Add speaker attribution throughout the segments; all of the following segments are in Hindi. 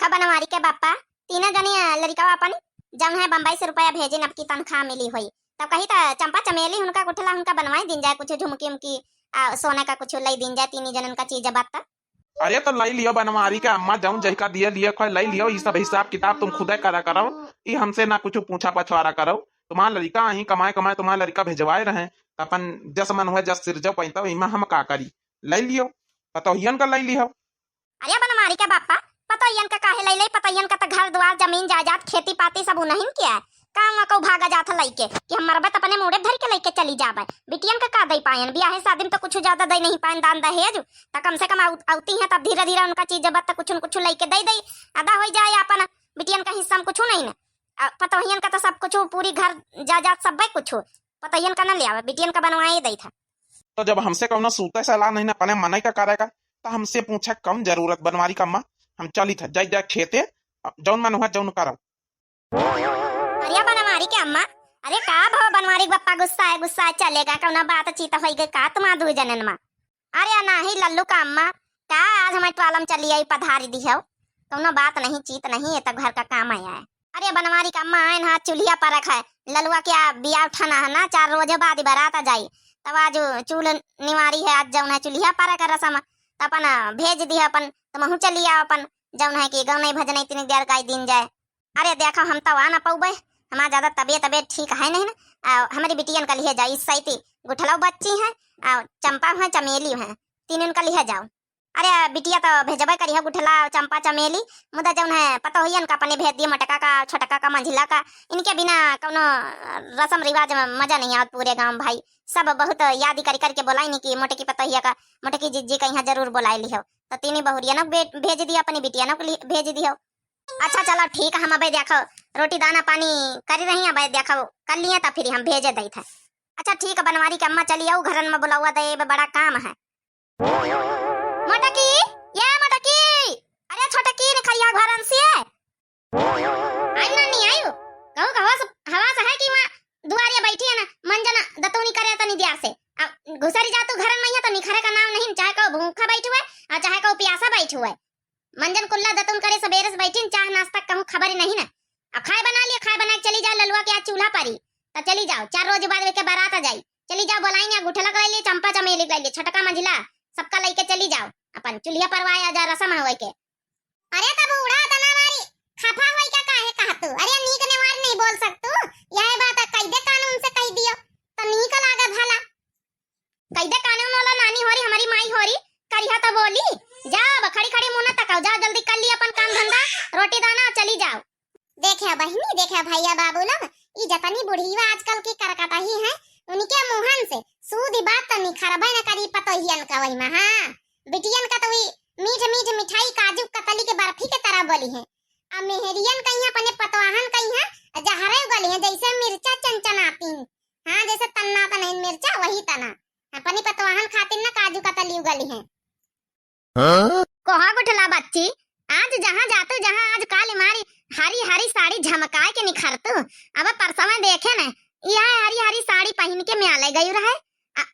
Speaker 1: देखा बनवारी के बापा तीनों जने लड़का अपन जौन है बम्बई से रुपया भेजे न की तनख्वाह मिली हुई तब कही था चंपा चमेली उनका गुठला उनका बनवाई दिन जाए कुछ झुमकी उमकी सोने का कुछ लई दिन जाए तीन जन का चीज बात।
Speaker 2: अरे तो लई लियो बनवारी के अम्मा जौन जैका दिया लिया खोल लई लियो। ये सब हिसाब किताब तुम खुद करा करो। ये हमसे ना कुछ पूछा पछवारा करो। तुम्हारा लड़का अही कमाए कमाए तुम्हारा लड़का भेजवाए रहे अपन जस मन हुआ जस सिर जो पैता इमा हम का करी लई लियो पतोहियन का लई लियो।
Speaker 1: अरे बनवारी के बापा पतोहियन का काहे लई लई पतोहियन का तो घर द्वार जमीन जायदाद खेती पाती सब उन्हीं किया है काम को भागा जाता लइके कि हम मरबे तो अपने मुड़े धर के लइके चली जाबे बिटियन का दई पायन ब्याह शादी में तो कुछ ज्यादा दई नहीं पायन दान दहेज तो कम से कम आउती है तब धीरे धीरे उनका चीज जब तक कुछ लइके दई दई आधा हो जाए अपन बिटियन का हिस्सा में कुछ नहीं ना पतोहियन का तो सब कुछ पूरी घर जायदाद सब कुछ पतोहियन का न ले आवे बिटियन का बनवाए दई था।
Speaker 2: तो जब हमसे कौन सूते सलाह नहीं ना अपने मन का करेगा तो हमसे पूछा कम जरूरत बनवारी का अम्मा हम चली था जाए जाए खेते जौन मन हुआ जौन करो।
Speaker 1: अरे बनवारी के अम्मा अरे का भाव बनवारी बप्पा गुस्सा है चलेगा कौन बात चीता होई गई का तुम दू जनन मा अरे नाही लल्लू का अम्मा का आज हमारे ट्वालम चली आई पधारी दी हो कौन बात नहीं चीत नहीं है तब घर का काम आया है। अरे बनवारी का अम्मा आयन हाथ चूल्हिया पर रखा है ललुआ क्या बिया उठाना है ना 4 रोज बाद बारात आ जाई तब आज चूल निवारी है आज जौन है चूल्हिया पर का रसम अपन भेज दी अपन तुम हूँ चली आओ अपन जौन है कि गाँव नहीं भजन इतनी देर का दिन जाए। अरे देखो हम तो आ ना पाऊबे हमारा ज्यादा तबियत ठीक है नहीं ना हमारी बिटियन का लिए जाओ इस साइती गुठलाऊ बच्ची है चंपा है चमेली है तीन का लिए जाओ। अरे बिटिया तो भेजबे करी है गुठला चंपा चमेली मुदा जौन है पता हो का अपने भेज दिए मटका का छोटका का मंझिला का इनके बिना कौनो रसम रिवाज में मजा नहीं आवत पूरे गांव भाई सब बहुत याद कर करके बोलाई नहीं कि मोटे की पतोहिया का मोटे की जिज्जी का यहाँ जरूर बोलाई लिहो तो तीन बहुरिया न भेज दिया अपनी बिटिया न भेज दियो। अच्छा चलो ठीक है हम अबे देखो रोटी दाना पानी करी रही अबे देखो कर लिए तब फिर हम भेजे दई था। अच्छा ठीक है बनवारी के अम्मा चली आओ घरन में बुलावा दे बड़ा काम है। मटकी ये मटकी अरे छोटकी ने खरिया घरन से आई ना नहीं आयो कहू हवा से है कि मां दुआरे बैठी है ना मंजना दतोनी करे तो नहीं दिया से घुसरी जा तू घरन में तो निखरे का नाम नहीं चाहे को भूखा बैठू है और चाहे को प्यासा बैठू है मंजन कुल्ला दतुन करे सवेरे से बैठी चाह नाश्ता कहूं खबर ही नहीं ना अब खाए बना लिया खाए बना के चली जाओ ललुआ के आज चूल्हा पारी तो चली जाओ 4 रोज बाद के बारात आ जाई चली जाओ बुलाएंगे गुठला कर लिए चंपा चमेली कर लिए छटका मंझिला सबका लेके चली जाओ अपन चूल्हा परवाया जा रसम होए के। अरे तब उड़ा तना मारी खफा होई का काहे कहतू अरे नीक ने मार नहीं बोल सकतू यह बात कह दे कानून से कह दियो तो नीक लागत भला कह दे कानून वाला नानी होरी हमारी माई होरी करिया तो बोली जाओ खड़ी खड़ी मुंह न तकाओ जाओ जल्दी कर लिए अपन काम धंधा रोटी दाना चली जाओ। देखे बहिनी देखे भैया बाबू लोग ई जतनी बुढ़ीवा आजकल की करकटा ही है उनके मुहन से सूदी बात तो निखरबे न करी पतोहियन का वही में हां बिटियन का तो मीठ मीठ मिठाई काजू कतली के बर्फी के तरह बोली है अब मेहरियन कहीं अपने पतवाहन कहीं है जहरे गली है जैसे मिर्चा चंचनाती हां जैसे तन्ना तना मिर्चा वही तना अपनी पतवाहन खातिर ना काजू कतली उगली है। कोहा गुठला बच्ची आज जहाँ जातू जहाँ आज काली मारी हरी हरी साड़ी झमकाए के निखरतू अब परसों में देखे न यह हरी हरी साड़ी पहन के मैं आले गई रहे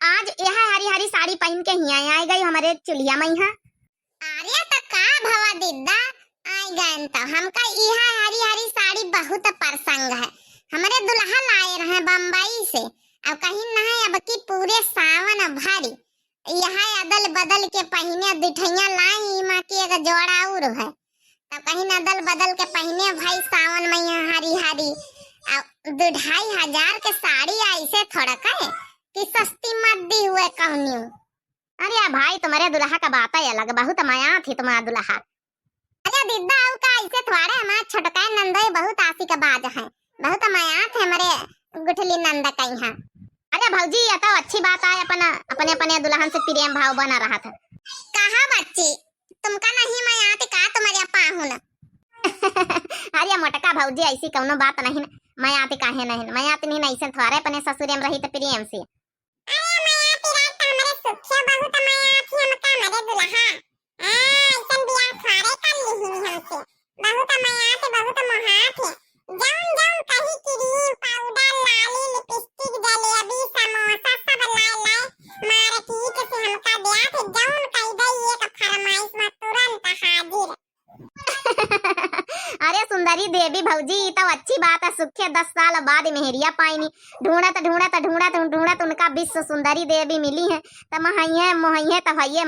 Speaker 1: आज यह हरी हरी साड़ी पहन के ही आई गई हमारे चुलिया में यहाँ। अरे तो का भवा दिद्दा आई गए तो हमका यह हरी हरी साड़ी बहुत प्रसंग है हमारे दुल्हा लाए रहे बम्बई से अब कहीं नहीं अब की पूरे सावन भरी यहाँ अदल बदल के पहने दिठैया लाई माँ की एक जोड़ा और है तब कहीं अदल बदल के पहने भाई सावन में यहाँ हरी हरी 2,500 के साड़ी ऐसे थोड़ा कहे कि सस्ती मत दी हुए कहनी। अरे भाई तुम्हारे दुल्हा का बात ही अलग बहुत माया थी तुम्हारा दुल्हा। अरे दिद्दा का ऐसे थोड़े हमारे छोटका नंदोई बहुत आसी का बाज है बहुत माया थे हमारे गुठली नंदा का यहाँ। अरे भौजी ये तो अच्छी बात है अपने अपने दुल्हन से प्रेम भाव बना रहा था। कहा बच्ची तुमका नहीं मैं आते का तुम्हारे पाहू ना अरे मटका भौजी ऐसी कौनो बात नहीं मैं आते काहे नहीं मैं आते नहीं ऐसे थोड़े अपने ससुरे में रही तो प्रेम से। अरे मैं आते रात हमारे सुखिया बहुत मैं आती हमका हमारे दुल्हा ऐसन बियाह थोड़े कर ली हमसे बहुत मैं आते बहुत महात है जाऊं जाऊं कहीं क्रीम पाउडर लाली लिपस्टिक जलेबी समोसा सब लाए मारे ठीक से हमका दिया थे जाऊं कह दे ये का फरमाइश में तुरंत हाजिर अरे सुंदरी देवी भौजी ये तो अच्छी बात है, सुखे 10 साल बाद मेहरिया पाईनी ढूंढत उनका विश्व सुंदरी देवी मिली है। तो मोहइये तो हइये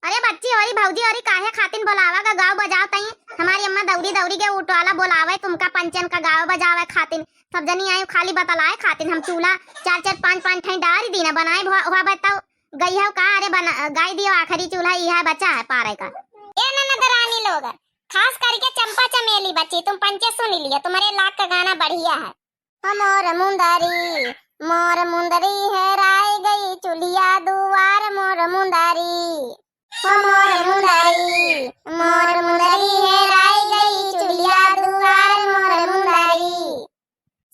Speaker 1: अरे बच्ची और भौजी और काहे खातिन बोलावा का गाँव बजाओ तई, हमारी अम्मा दौड़ी के उठवाला बोलावे तुमका पंचन का गाँव बजावे खातिन। सब जनी आयो खाली बतलाए खातिन, हम चूल्हा 4-4 5-5 ठाई डाल दी ना बनाए हुआ बताओ गई है का। अरे गाय दियो आखिरी चूल्हा यह बचा है पारे का। ए ननदरानी लोग खास करके चंपा चमेली बच्ची तुम पंचे सुन लिया, तुम्हारे लाख का गाना बढ़िया है। मोर मुंदरी हेराई गई चुलिया दुआर मोर मुंदरी हेराई गई चुलिया दुआर मोर मुंदरी।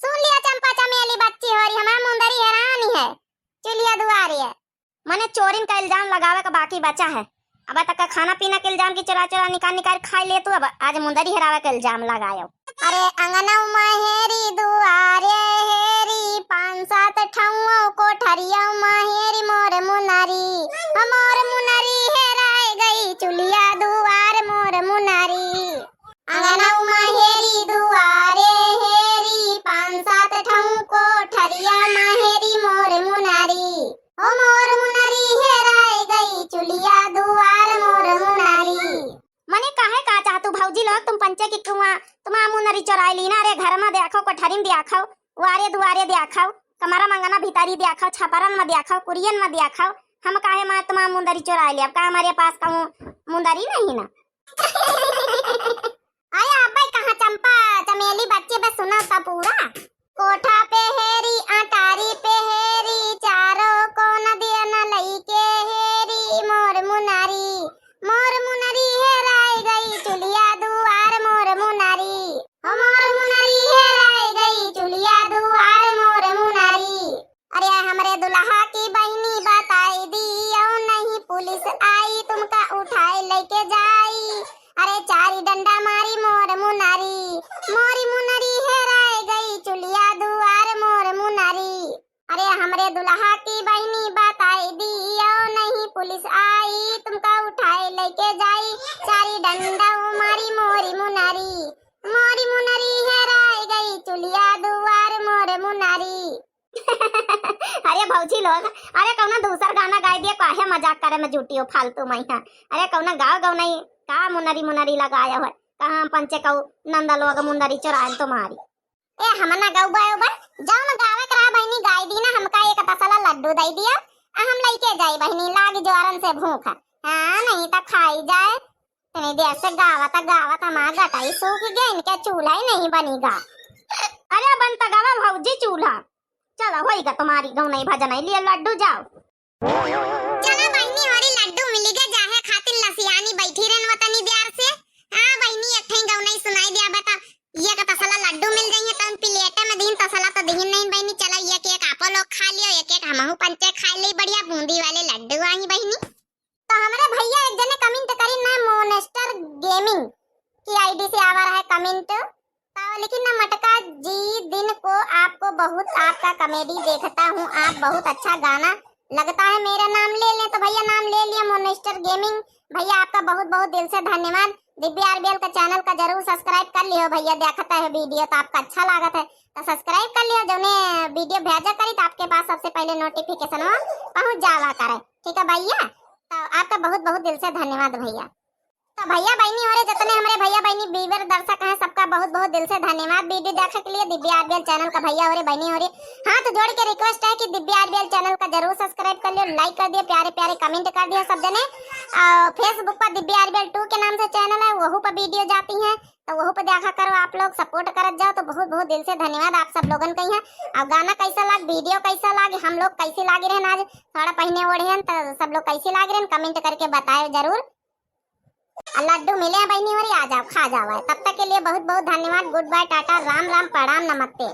Speaker 1: सुन लिया चंपा चमेली बच्ची होरी हमार मुंदरी हैरानी है चुलिया दुआरी है। मने चोरिन का इल्जाम लगावे का बाकी बचा है। अब तक खाना पीना के इल्जाम की चुरा निकाल खाई ले, तू अब आज मुंदरी हेरावे का इल्जाम लगायो। अरे अंगना माहेरी दुआरे हेरी 5-7 ठौओ कोठरिया माहेरी मोर मुनरी हेराई गई चुलिया दुआर मोर मुनरी। अंगना माहेरी दुआरे हेरी 5-7 ठौओ कोठरिया माहेरी मोर मुनरी हेराई गई चुलिया दुआर मोर मुनरी। मने काहे का चाहतू भौजी लोग तुम पंचे की तुम मुनरी चोराई ली ना। अरे घर में देखो कोठरीन देखो वारे दुआरे देखो कमरा मंगना भीतरी देखो छपरन में देखो कुरियन में देखो, हम काहे मां तुम मुंदरी चोराई ली। अब का हमारे पास का मुंदरी नहीं ना आया भाई कहां चंपा चमेली बच्चे बस सुना था पूरा। कोठा पे हेरी अटारी पे हेरी चारों को न दिया न लई के हेरी मोर मुनरी हेराई गई चुलिया दुआर मोर मुनरी हेराई गई चुलिया दुआर मोर मुनरी। अरे हमरे दुल्हा की बहनी बताई दी नहीं पुलिस आई तुमका उठाए लेके जाई। अरे चारी डंडा मारी मोर मुनरी हेराई गई चुलिया दुआर मोर मुनरी। अरे हमरे दुल्हा की बहनी बताई दी नहीं पुलिस आई तुमका उठाए लेके जाई। चारी डंडा मारी मोरी मुनरी हेराई गई चुलिया दुआर मोर मुनरी। अरे भौजी लोग अरे कौना दूसर गाना गाय दिए काहे मजाक करे में जुटियो फालतू मैया। अरे कौना गाँव नहीं का मुनरी लगाया है कहाँ पंचे कौ नंदा लोग मुंदरी चुराए तुम्हारी। ए हमना गौबा जाओ ना गावे करा बहनी गाय दी ना हमका एक तसला लड्डू दे दिया हम लेके जाई बहनी लागी जोरन से भूख। हां नहीं तो खाई जाए तनी देर से गावत मां गटाई सूख गई इनके चूल्हा ही नहीं बनीगा। अरे बनता गावा भौजी चूल्हा चलो होईगा तुम्हारी गाँव नहीं भजन लिए लड्डू जाओ। चलो बहनी हमारी लड्डू मिली गए जाहे खातिर लसियानी बैठी रहन वतनी देर से। हां बहनी एक ठई गाँव नहीं सुनाई दिया बता ये का तसला लड्डू मिल गई है तन प्लेट में दिन तसला तो दिन नहीं बहनी। चलो ये केक आप लोग खा लियो एक हमहू पंचे खा ले बढ़िया बूंदी वाले लड्डू आई बहनी। तो हमारे भैया एक जने कमेंट करी ना मोनेस्टर गेमिंग की आईडी से आ रहा है कमेंट लेकिन ना मटका जी दिन को आपको बहुत आपका कॉमेडी देखता हूँ आप बहुत अच्छा गाना लगता है मेरा नाम ले लें। तो भैया नाम ले लिया मोनेस्टर गेमिंग भैया आपका बहुत बहुत दिल से धन्यवाद। दिव्या आरबीएल का चैनल का जरूर सब्सक्राइब कर लियो भैया देखता है वीडियो तो आपका अच्छा लागत है तो सब्सक्राइब कर लियो जो वीडियो भेजा करी तो आपके पास सबसे पहले नोटिफिकेशन पहुँच जावा करे ठीक है भैया। तो आपका बहुत बहुत दिल से धन्यवाद भैया। तो भैया बहनी और जितने हमारे भैया बहनी व्यूअर दर्शक हैं सबका बहुत बहुत दिल से धन्यवाद वीडियो देखने के लिए। दिव्या आरबीएल चैनल का भैया और बहनी और हाथ जोड़ के रिक्वेस्ट है कि दिव्या आरबीएल चैनल का जरूर सब्सक्राइब कर लियो लाइक कर दियो प्यारे प्यारे कमेंट कर दियो सब जने। फेसबुक पर दिव्या आरबीएल 2 के नाम से चैनल है वहाँ पर वीडियो जाती है तो वहाँ पर देखा करो आप लोग सपोर्ट करत जाओ। तो बहुत बहुत दिल से धन्यवाद आप सब लोगन के। अब गाना कैसा लाग वीडियो कैसा लागे हम लोग कैसे लागे रहन आज थोड़ा पहने ओढ़े हैं तो सब लोग कैसे लागे रहन कमेंट करके बताए जरूर। लड्डू मिले हैं बहनी और आ जाओ खा जाओ। तब तक के लिए बहुत बहुत धन्यवाद। गुड बाय टाटा राम राम प्रणाम नमस्ते।